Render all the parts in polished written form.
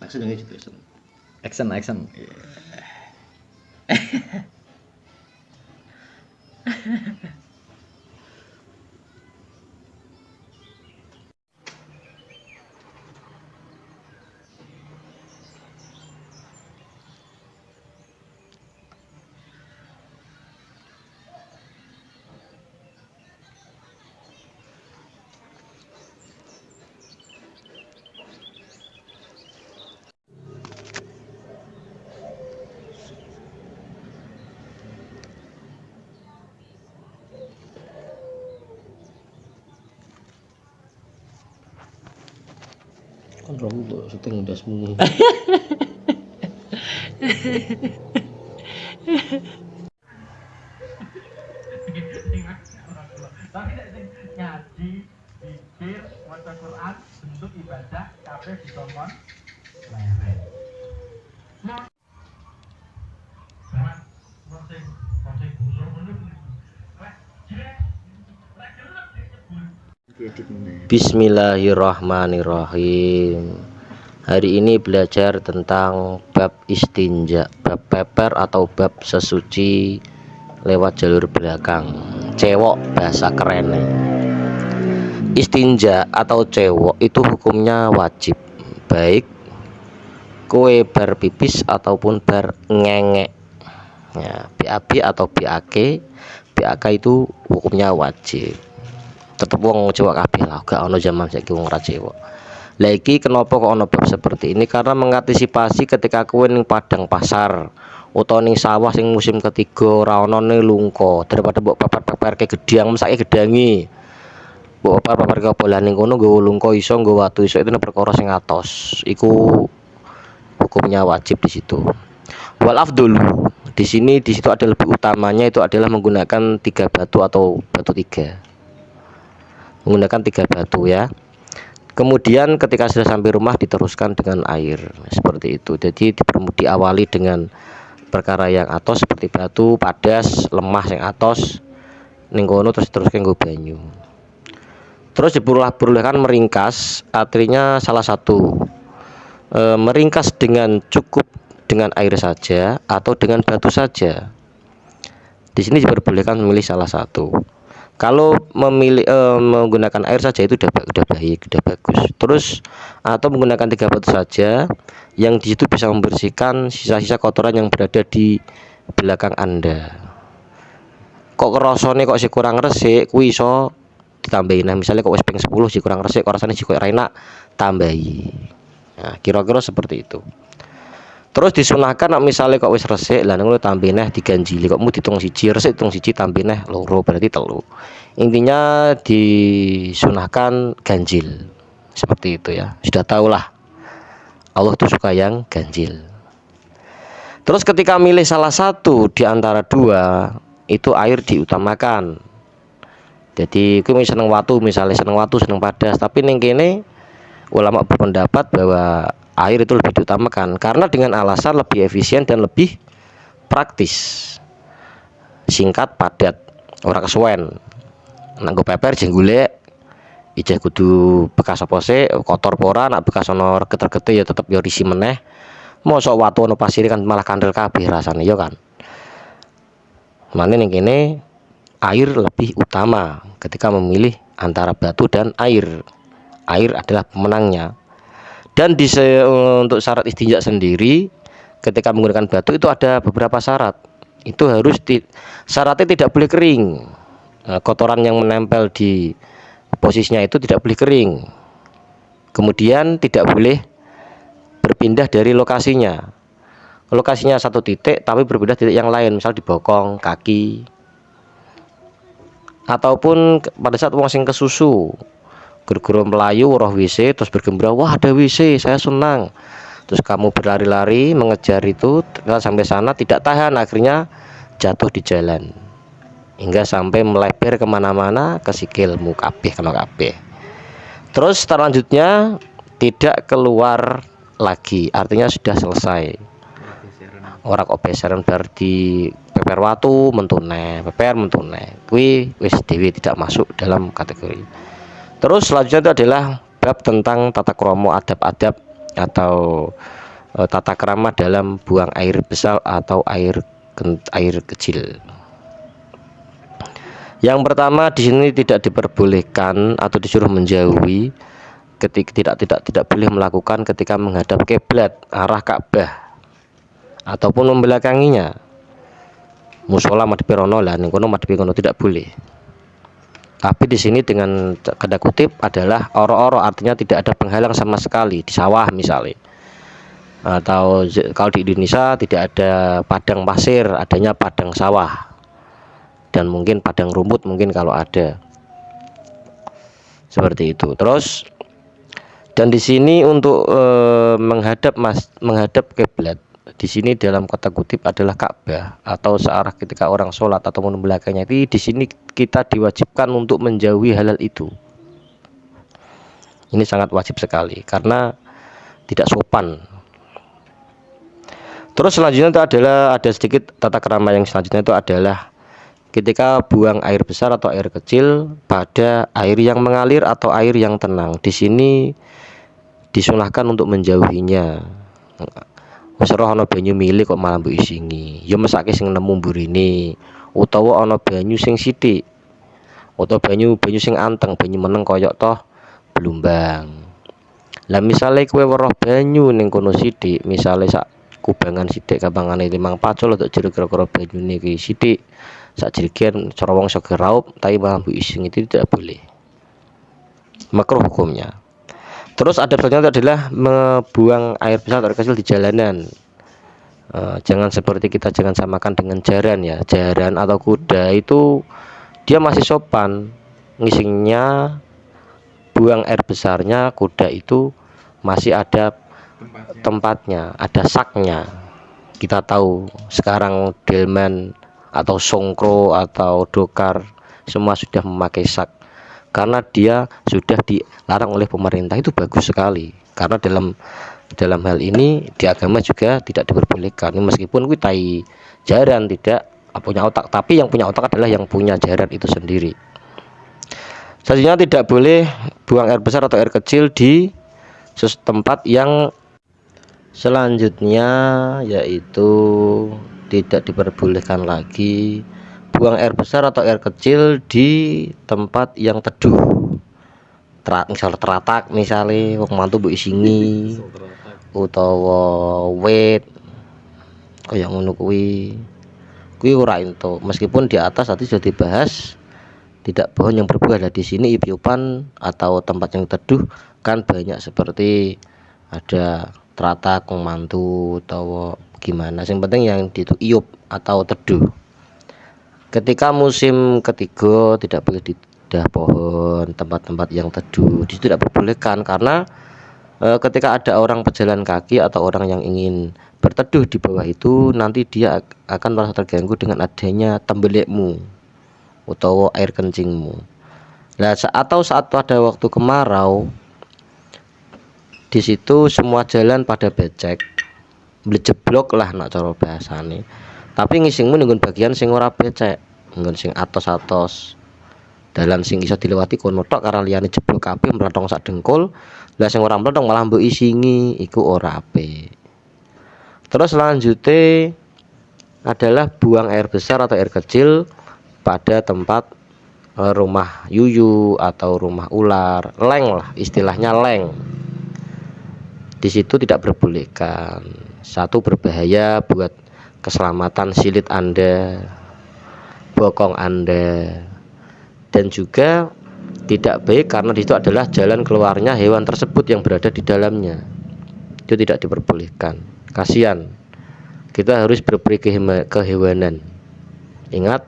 Action yang gitu action. Action. Kan roh tuh syuting dasmu. Tapi nek sing ngaji, zikir, maca Quran, bentuk ibadah kabeh disomon leren. Bismillahirrahmanirrahim. Hari ini belajar tentang bab istinja, bab peper atau bab sesuci lewat jalur belakang. Cewok bahasa keren. Istinja atau cewok itu hukumnya wajib, baik kowe bar pipis ataupun bar ngengek. Ya, BAB atau BAK. BAK itu hukumnya wajib. Tetep wong cewek kabeh lah, gak ono zaman saiki wong ora cewek. Lah iki kenapa kok ono bab seperti ini? Karena mengantisipasi ketika kowe ning padang pasar utawa ning sawah sing musim ketiga ora ono ne lungko, daripada mbok papar-paparke gedang mesake gedangi. Mbok papar-paparke bola ning kono nggo lungko iso, nggo watu iso, itu perkara sing atos. Iku hukumnya wajib di situ. Wal afdholu di situ ada lebih utamanya itu adalah menggunakan 3 batu atau batu 3. Menggunakan 3 batu ya. Kemudian ketika sudah sampai rumah diteruskan dengan air seperti itu. Jadi diawali dengan perkara yang atos seperti batu, padas, lemah yang atos ning kono terus nggo banyu. Terus diperbolehkan meringkas, artinya salah satu meringkas dengan cukup dengan air saja atau dengan batu saja. Di sini diperbolehkan memilih salah satu. Kalau memilih menggunakan air saja itu udah baik, udah bagus. Terus atau menggunakan 3 batu saja yang di situ bisa membersihkan sisa-sisa kotoran yang berada di belakang Anda. Kok rasane kok sih kurang resik, kuwi iso ditambahin. Nah, misalnya kok wis ping 10 sih kurang resik, kok rasane sih kok ora enak, tambahi. Nah, kira-kira seperti itu. Terus disunahkan misalnya kok wis resik lah ngono tambahin diganjili, kok mu ditung siji resik ditung siji tambahin loro berarti 3. Intinya disunahkan ganjil. Seperti itu ya. Sudah tahulah Allah tuh suka yang ganjil. Terus ketika milih salah satu di antara 2, itu air diutamakan. Jadi kowe seneng watu, misalnya seneng watu, seneng padas, tapi ning kene ulama berpendapat bahwa air itu lebih diutamakan karena dengan alasan lebih efisien dan lebih praktis, singkat, padat, ora kesuwen. Nek nggo peper jenggule ijeh kudu bekas apa sih, kotor pora, nek bekas ono reget-regete ya tetep ya risi meneh. Mosok watu ono pasir kan malah kandel kabeh rasane ya kan. Mane ning kene air lebih utama ketika memilih antara batu dan air. Air adalah pemenangnya. Dan untuk syarat istinja sendiri ketika menggunakan batu itu ada beberapa syarat. Itu harus syaratnya tidak boleh kering. Kotoran yang menempel di posisinya itu tidak boleh kering. Kemudian tidak boleh berpindah dari lokasinya. Lokasinya satu titik tapi berpindah titik yang lain, misal di bokong, kaki, ataupun pada saat wong sing kesusu gergero melayu roh WC terus bergembira, wah ada WC, saya senang. Terus kamu berlari-lari mengejar itu sampai sana tidak tahan, akhirnya jatuh di jalan hingga sampai melebar kemana-mana ke sikilmu kabeh kena kabeh. Terus selanjutnya tidak keluar lagi, artinya sudah selesai. Ora kok beseran bar di peper watu mentune, peper mentune. Kuwi wis dhewe tidak masuk dalam kategori. Terus selanjutnya itu adalah bab tentang tata krama adab-adab atau tata krama dalam buang air besar atau air kecil. Yang pertama, di sini tidak diperbolehkan atau disuruh menjauhi ketika tidak boleh melakukan ketika menghadap kiblat arah Ka'bah ataupun membelakanginya. Musola madhepe rono lah, ning kono madhepe kono tidak boleh. Tapi di sini dengan tanda kutip adalah oro-oro, artinya tidak ada penghalang sama sekali di sawah misalnya. Atau kalau di Indonesia tidak ada padang pasir, adanya padang sawah. Dan mungkin padang rumput mungkin kalau ada. Seperti itu. Terus dan di sini untuk menghadap kiblat di sini dalam kata kutip adalah Ka'bah atau searah ketika orang sholat atau membelakangnya. Di sini kita diwajibkan untuk menjauhi halal itu. Ini sangat wajib sekali karena tidak sopan. Terus selanjutnya itu adalah ada sedikit tata krama yang selanjutnya itu adalah ketika buang air besar atau air kecil pada air yang mengalir atau air yang tenang. Di sini disunahkan untuk menjauhinya. Wis roh ana banyu mili kok malah mbok isingi. Ya mesake sing nemu mburine utawa ana banyu sing sithik. Utawa banyu sing anteng, banyu meneng koyok toh blumbang. Lah misale kowe weruh banyu ning kono sithik, misale sak kubangan sithik gampangane 5 pacul untuk jero kira-kira banyune iki sithik. Sak jerigen cara wong iso geraup tapi malah mbok isingi itu tidak boleh. Makruh hukumnya. Terus ada selanjutnya adalah membuang air besar atau air kecil di jalanan. Jangan seperti kita jangan samakan dengan jaran ya. Jaran atau kuda itu dia masih sopan, ngisinya buang air besarnya, kuda itu masih ada tempatnya, ada saknya. Kita tahu sekarang delman atau songkro atau dokar semua sudah memakai sak. Karena dia sudah dilarang oleh pemerintah. Itu bagus sekali karena dalam hal ini di agama juga tidak diperbolehkan. Meskipun kita jaran tidak punya otak, tapi yang punya otak adalah yang punya jaran itu sendiri. Selanjutnya tidak boleh buang air besar atau air kecil di tempat yang selanjutnya, yaitu tidak diperbolehkan lagi buang air besar atau air kecil di tempat yang teduh. Misal teratak misalnya wong mantu mbok isingi utawa wit kaya ngono kuwi ora ento. Meskipun di atas tadi sudah dibahas tidak pohon yang berbuah. Lah di sini iupan atau tempat yang teduh kan banyak, seperti ada teratak wong mantu utawa gimana. Yang penting yang itu iup atau teduh. Ketika musim ketiga tidak boleh di daerah pohon, tempat-tempat yang teduh itu tidak diperbolehkan karena ketika ada orang pejalan kaki atau orang yang ingin berteduh di bawah itu, nanti dia akan merasa terganggu dengan adanya tembelekmu atau air kencingmu. Nah, atau saat pada waktu kemarau, di situ semua jalan pada becek, blejeblok lah nak cara bahasane. Tapi ngisingmu ninggon bagian sing ora becek, nggon sing atos-atos. Dalan sing iso dilewati kono tok karena liyane jeblok kabeh mlethong sak dengkul. Lah sing ora mlethong malah mbok isingi, iku ora apik. Terus selanjutnya adalah buang air besar atau air kecil pada tempat rumah yuyu atau rumah ular, leng lah istilahnya leng. Di situ tidak diperbolehkan. Satu, berbahaya buat keselamatan silit Anda, bokong Anda, dan juga tidak baik karena di situ adalah jalan keluarnya hewan tersebut yang berada di dalamnya. Itu tidak diperbolehkan. Kasihan. Kita harus berperi kehewanan. Ingat,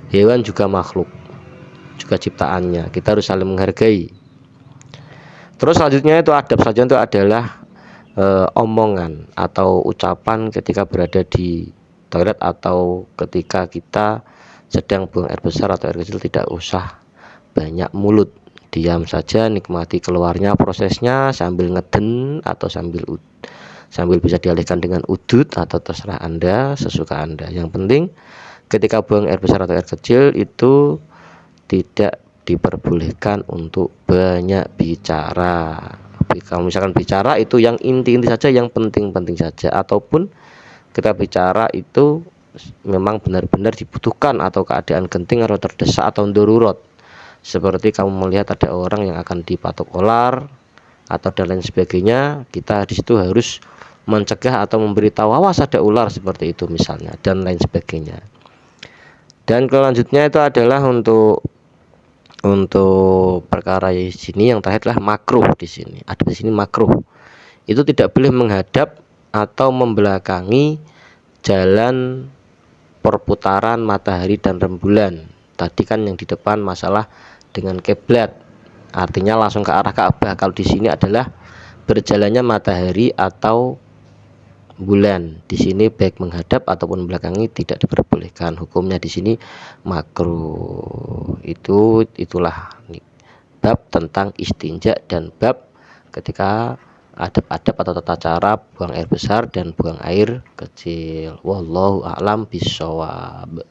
hewan juga makhluk, juga ciptaannya. Kita harus saling menghargai. Terus selanjutnya itu adab saja itu adalah omongan atau ucapan ketika berada di toilet atau ketika kita sedang buang air besar atau air kecil. Tidak usah banyak mulut, diam saja, nikmati keluarnya prosesnya sambil ngeden atau sambil bisa dialihkan dengan udut atau terserah Anda, sesuka Anda. Yang penting ketika buang air besar atau air kecil itu tidak diperbolehkan untuk banyak bicara. Kalau misalkan bicara itu yang inti-inti saja, yang penting-penting saja, ataupun kita bicara itu memang benar-benar dibutuhkan atau keadaan genting atau terdesak atau darurat, seperti kamu melihat ada orang yang akan dipatok olar atau dan lain sebagainya, kita di situ harus mencegah atau memberitahu awas ada ular seperti itu misalnya, dan lain sebagainya. Dan kelanjutnya itu adalah untuk perkara di sini yang terakhir adalah makruh. Di sini ada di sini makruh itu tidak boleh menghadap atau membelakangi jalan perputaran matahari dan rembulan. Tadi kan yang di depan masalah dengan kiblat, artinya langsung ke arah Ka'bah. Kalau di sini adalah berjalannya matahari atau bulan. Di sini baik menghadap ataupun membelakangi tidak diperbolehkan. Hukumnya di sini makruh. Itulah bab tentang istinja dan bab ketika adab-adab atau tata cara buang air besar dan buang air kecil. Wallahu a'lam bishawab.